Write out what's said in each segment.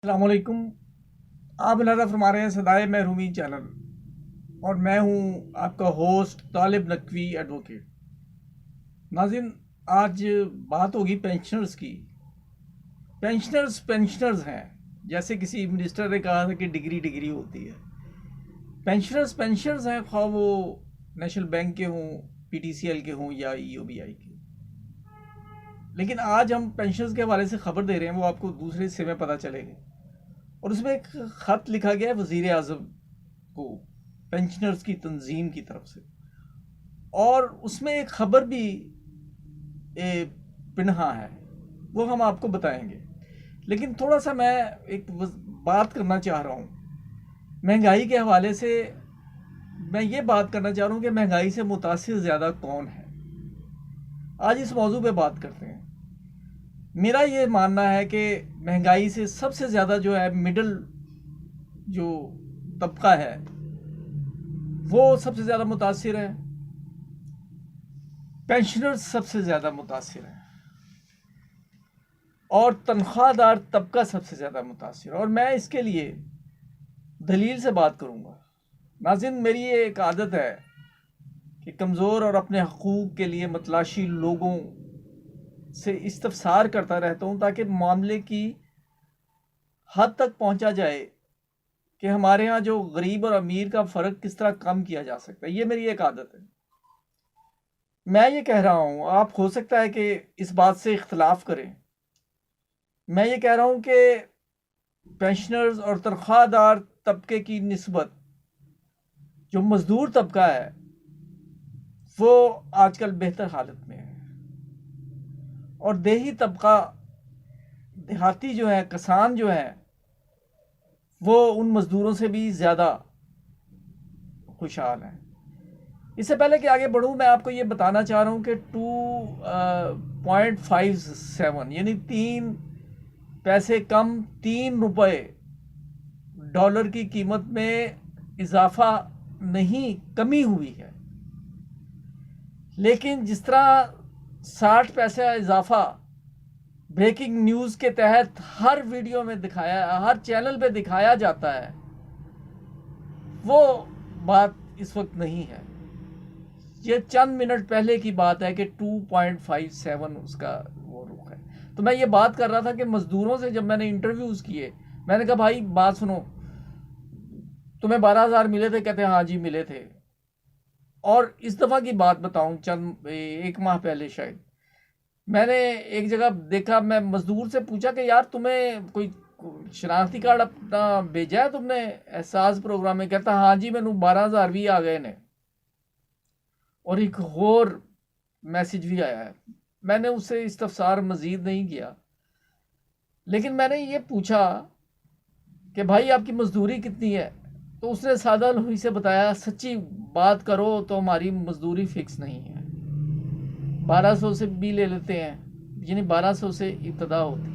السلام علیکم۔ آپ نظر فرما رہے ہیں صدائے محرومی چینل، اور میں ہوں آپ کا ہوسٹ طالب نقوی ایڈوکیٹ۔ ناظرین، آج بات ہوگی پینشنرز کی۔ پینشنرز ہیں، جیسے کسی منسٹر نے کہا تھا کہ ڈگری ڈگری ہوتی ہے۔ پینشنرز ہیں، خواہ وہ نیشنل بینک کے ہوں، پی ٹی سی ایل کے ہوں یا ای او بی آئی کے۔ لیکن آج ہم پینشنرز کے حوالے سے خبر دے رہے ہیں، وہ آپ کو دوسرے حصے میں پتہ چلے گی۔ اور اس میں ایک خط لکھا گیا ہے وزیر اعظم کو پینشنرز کی تنظیم کی طرف سے، اور اس میں ایک خبر بھی پنہا ہے، وہ ہم آپ کو بتائیں گے۔ لیکن تھوڑا سا میں ایک بات کرنا چاہ رہا ہوں مہنگائی کے حوالے سے۔ میں یہ بات کرنا چاہ رہا ہوں کہ مہنگائی سے متاثر زیادہ کون ہے۔ آج اس موضوع پہ بات کرتے ہیں۔ میرا یہ ماننا ہے کہ مہنگائی سے سب سے زیادہ جو ہے مڈل جو طبقہ ہے وہ سب سے زیادہ متاثر ہے، پینشنر سب سے زیادہ متاثر ہے، اور تنخواہ دار طبقہ سب سے زیادہ متاثر ہے۔ اور میں اس کے لیے دلیل سے بات کروں گا۔ ناظرین، میری یہ ایک عادت ہے کہ کمزور اور اپنے حقوق کے لیے متلاشی لوگوں سے استفسار کرتا رہتا ہوں، تاکہ معاملے کی حد تک پہنچا جائے کہ ہمارے ہاں جو غریب اور امیر کا فرق کس طرح کم کیا جا سکتا ہے۔ یہ میری ایک عادت ہے۔ میں یہ کہہ رہا ہوں، آپ ہو سکتا ہے کہ اس بات سے اختلاف کریں، میں یہ کہہ رہا ہوں کہ پینشنرز اور تنخواہ دار طبقے کی نسبت جو مزدور طبقہ ہے وہ آج کل بہتر حالت میں ہے، اور دیہی طبقہ، دیہاتی جو ہے، کسان جو ہیں، وہ ان مزدوروں سے بھی زیادہ خوشحال ہیں۔ اس سے پہلے کہ آگے بڑھوں، میں آپ کو یہ بتانا چاہ رہا ہوں کہ 2.57 یعنی 3 پیسے کم 3 روپے ڈالر کی قیمت میں اضافہ نہیں، کمی ہوئی ہے۔ لیکن جس طرح 60 پیسے اضافہ بریکنگ نیوز کے تحت ہر ویڈیو میں دکھایا، ہر چینل پہ دکھایا جاتا ہے، وہ بات اس وقت نہیں ہے۔ یہ چند منٹ پہلے کی بات ہے کہ 2.57 اس کا وہ رخ ہے۔ تو میں یہ بات کر رہا تھا کہ مزدوروں سے جب میں نے انٹرویوز کیے، میں نے کہا بھائی بات سنو، تمہیں 12,000 ملے تھے؟ کہتے ہیں ہاں جی ملے تھے۔ اور اس دفعہ کی بات بتاؤں، چند ایک ماہ پہلے شاید میں نے ایک جگہ دیکھا، میں مزدور سے پوچھا کہ یار تمہیں کوئی شناختی کارڈ اپنا بھیجا ہے تم نے احساس پروگرام میں؟ کہتا ہاں جی میں 12,000 بھی آ گئے نے، اور ایک اور میسج بھی آیا ہے۔ میں نے اس سے استفسار مزید نہیں کیا، لیکن میں نے یہ پوچھا کہ بھائی آپ کی مزدوری کتنی ہے؟ تو اس نے سادہ لوہی سے بتایا سچی بات کرو تو ہماری مزدوری فکس نہیں ہے، 1200 سے بھی لے لیتے ہیں، یعنی 1200 سے ابتدا ہوتی۔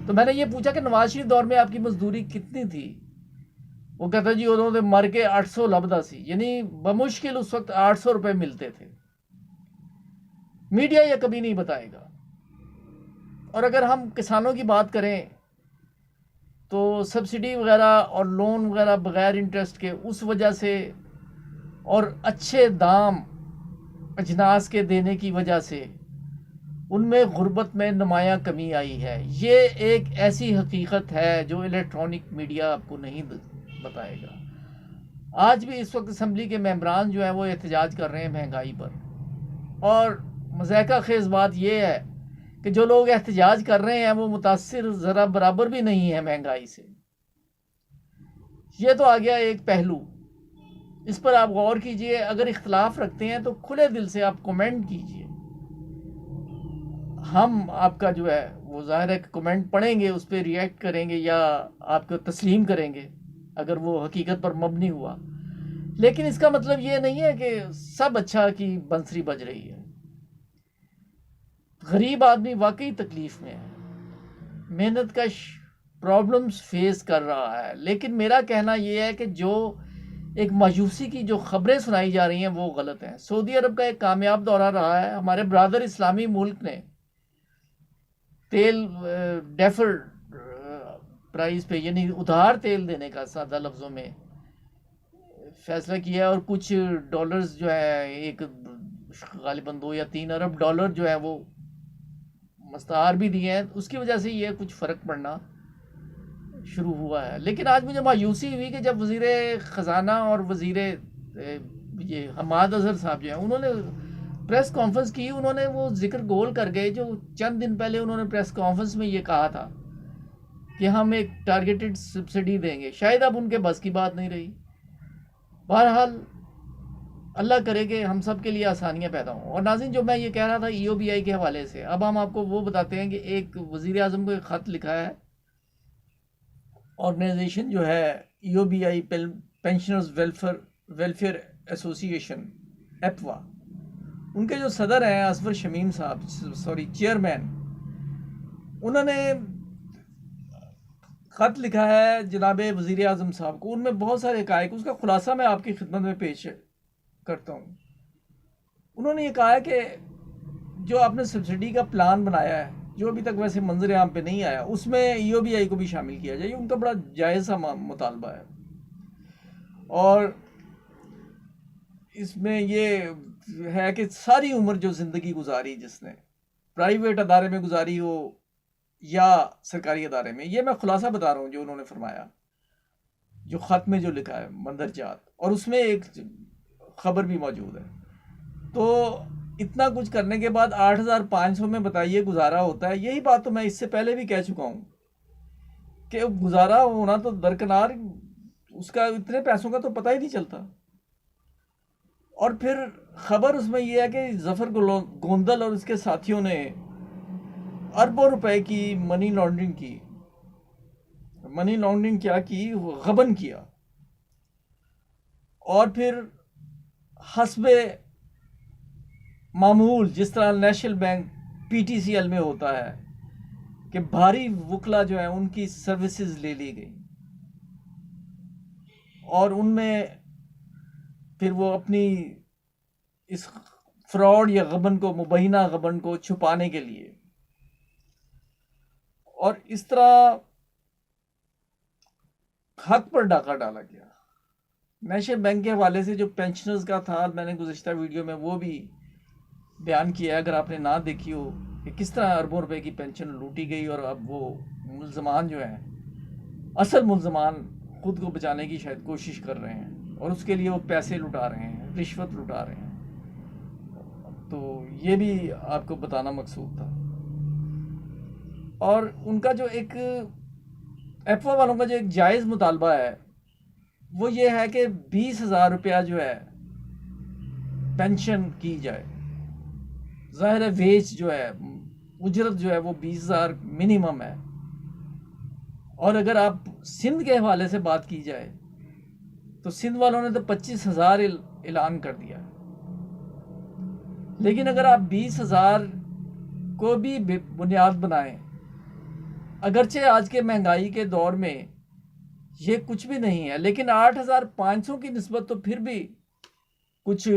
تو میں نے یہ پوچھا کہ نواز شریف دور میں آپ کی مزدوری کتنی تھی؟ وہ کہتا جی ادوں دے مر کے 800 لبدا سی، یعنی بمشکل اس وقت 800 روپے ملتے تھے۔ میڈیا یہ کبھی نہیں بتائے گا۔ اور اگر ہم کسانوں کی بات کریں تو سبسڈی وغیرہ اور لون وغیرہ بغیر انٹرسٹ کے اس وجہ سے، اور اچھے دام اجناس کے دینے کی وجہ سے، ان میں غربت میں نمایاں کمی آئی ہے۔ یہ ایک ایسی حقیقت ہے جو الیکٹرانک میڈیا آپ کو نہیں بتائے گا۔ آج بھی اس وقت اسمبلی کے ممبران جو ہیں وہ احتجاج کر رہے ہیں مہنگائی پر، اور مضحکہ خیز بات یہ ہے کہ جو لوگ احتجاج کر رہے ہیں وہ متاثر ذرا برابر بھی نہیں ہے مہنگائی سے۔ یہ تو آ گیا ایک پہلو، اس پر آپ غور کیجئے۔ اگر اختلاف رکھتے ہیں تو کھلے دل سے آپ کومنٹ کیجئے، ہم آپ کا جو ہے وہ ظاہر ہے کہ کومنٹ پڑھیں گے، اس پہ ریئیکٹ کریں گے یا آپ کو تسلیم کریں گے اگر وہ حقیقت پر مبنی ہوا۔ لیکن اس کا مطلب یہ نہیں ہے کہ سب اچھا کی بنسری بج رہی ہے۔ غریب آدمی واقعی تکلیف میں ہے، محنت کش پرابلمز فیس کر رہا ہے، لیکن میرا کہنا یہ ہے کہ جو ایک مایوسی کی جو خبریں سنائی جا رہی ہیں وہ غلط ہیں۔ سعودی عرب کا ایک کامیاب دورہ رہا ہے، ہمارے برادر اسلامی ملک نے تیل ڈیفر پرائز پہ یعنی ادھار تیل دینے کا سادہ لفظوں میں فیصلہ کیا ہے، اور کچھ ڈالرز جو ہے، ایک غالباً 2 یا 3 ارب ڈالر جو ہے وہ مستعار بھی دیے ہیں، اس کی وجہ سے یہ کچھ فرق پڑنا شروع ہوا ہے۔ لیکن آج مجھے مایوسی ہوئی کہ جب وزیر خزانہ اور وزیر یہ حماد اظہر صاحب جو ہیں، انہوں نے پریس کانفرنس کی، انہوں نے وہ ذکر گول کر گئے جو چند دن پہلے انہوں نے پریس کانفرنس میں یہ کہا تھا کہ ہم ایک ٹارگیٹڈ سبسڈی دیں گے۔ شاید اب ان کے بس کی بات نہیں رہی۔ بہرحال اللہ کرے کہ ہم سب کے لیے آسانیاں پیدا ہوں۔ اور ناظرین، جو میں یہ کہہ رہا تھا ای او بی آئی کے حوالے سے، اب ہم آپ کو وہ بتاتے ہیں کہ ایک وزیر اعظم کو ایک خط لکھا ہے آرگنائزیشن جو ہے ای او بی آئی پینشنرز ویلفیئر ایسوسی ایشن ایپوا، ان کے جو صدر ہیں اصفر شمیم صاحب، چیئرمین، انہوں نے خط لکھا ہے جناب وزیر اعظم صاحب کو۔ ان میں بہت سارے حقائق، اس کا خلاصہ میں آپ کی خدمت میں پیش کرتا ہوں۔ انہوں نے یہ کہا ہے کہ جو آپ نے سبسڈی کا پلان بنایا ہے، جو ابھی تک ویسے منظر عام پہ نہیں آیا، اس میں ای او بی آئی کو بھی شامل کیا جائے۔ یہ ان کا بڑا جائز سا مطالبہ ہے، اور اس میں یہ ہے کہ ساری عمر جو زندگی گزاری جس نے پرائیویٹ ادارے میں گزاری ہو یا سرکاری ادارے میں، یہ میں خلاصہ بتا رہا ہوں جو انہوں نے فرمایا، جو خط میں جو لکھا ہے مندرجات، اور اس میں ایک خبر بھی موجود ہے۔ تو اتنا کچھ کرنے کے بعد 8,500 میں بتائیے گزارا ہوتا ہے۔ یہی بات تو میں اس سے پہلے بھی کہہ چکا ہوں کہ گزارا ہونا تو درکنار، اس کا اتنے پیسوں کا تو پتہ ہی نہیں چلتا۔ اور پھر خبر اس میں یہ ہے کہ ظفر گوندل اور اس کے ساتھیوں نے اربوں روپے کی منی لانڈرنگ کیا کی، غبن کیا، اور پھر حسب معمول جس طرح national bank P T C L میں ہوتا ہے کہ بھاری وکلا جو ہیں ان کی سروسز لے لی گئی، اور ان میں پھر وہ اپنی اس فراڈ یا غبن کو، مبینہ غبن کو چھپانے کے لیے، اور اس طرح حق پر ڈاکہ ڈالا گیا۔ نیشنل بینک کے حوالے سے جو پینشنرز کا تھا، میں نے گزشتہ ویڈیو میں وہ بھی بیان کیا ہے، اگر آپ نے نہ دیکھی ہو کہ کس طرح اربوں روپے کی پینشن لوٹی گئی، اور اب وہ ملزمان جو ہیں، اصل ملزمان خود کو بچانے کی شاید کوشش کر رہے ہیں، اور اس کے لیے وہ پیسے لٹا رہے ہیں، رشوت لٹا رہے ہیں۔ تو یہ بھی آپ کو بتانا مقصود تھا۔ اور ان کا جو ایک ایپوا والوں کا جو ایک جائز مطالبہ ہے وہ یہ ہے کہ 20,000 روپیہ جو ہے پینشن کی جائے۔ ظاہر ہے ویج جو ہے، اجرت جو ہے وہ 20,000 منیمم ہے، اور اگر آپ سندھ کے حوالے سے بات کی جائے تو سندھ والوں نے تو 25,000 اعلان کر دیا، لیکن اگر آپ 20,000 کو بھی بنیاد بنائیں، اگرچہ آج کے مہنگائی کے دور میں یہ کچھ بھی نہیں ہے، لیکن 8,500 کی نسبت تو پھر بھی کچھ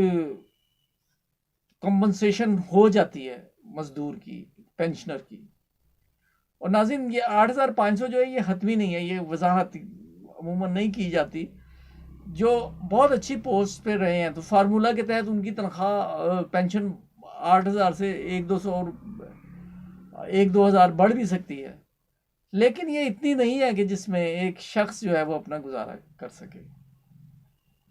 کمپنسیشن ہو جاتی ہے مزدور کی، پینشنر کی۔ اور ناظرین، یہ 8,500 جو ہے یہ حتمی نہیں ہے، یہ وضاحت عموماً نہیں کی جاتی۔ جو بہت اچھی پوسٹ پہ رہے ہیں تو فارمولہ کے تحت ان کی تنخواہ پینشن 8,000 سے 1-2 ہزار بڑھ بھی سکتی ہے، لیکن یہ اتنی نہیں ہے کہ جس میں ایک شخص جو ہے وہ اپنا گزارا کر سکے۔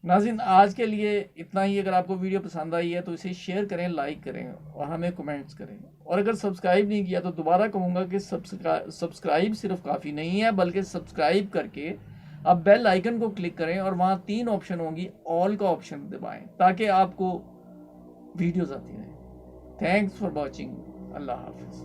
ناظرین، آج کے لیے اتنا ہی۔ اگر آپ کو ویڈیو پسند آئی ہے تو اسے شیئر کریں، لائک کریں، اور ہمیں کمنٹس کریں، اور اگر سبسکرائب نہیں کیا تو دوبارہ کہوں گا کہ سبسکرائب صرف کافی نہیں ہے، بلکہ سبسکرائب کر کے آپ بیل آئیکن کو کلک کریں، اور وہاں 3 آپشن ہوں گی، آل کا آپشن دبائیں تاکہ آپ کو ویڈیوز آتی رہیں۔ Thanks for watching. اللہ حافظ۔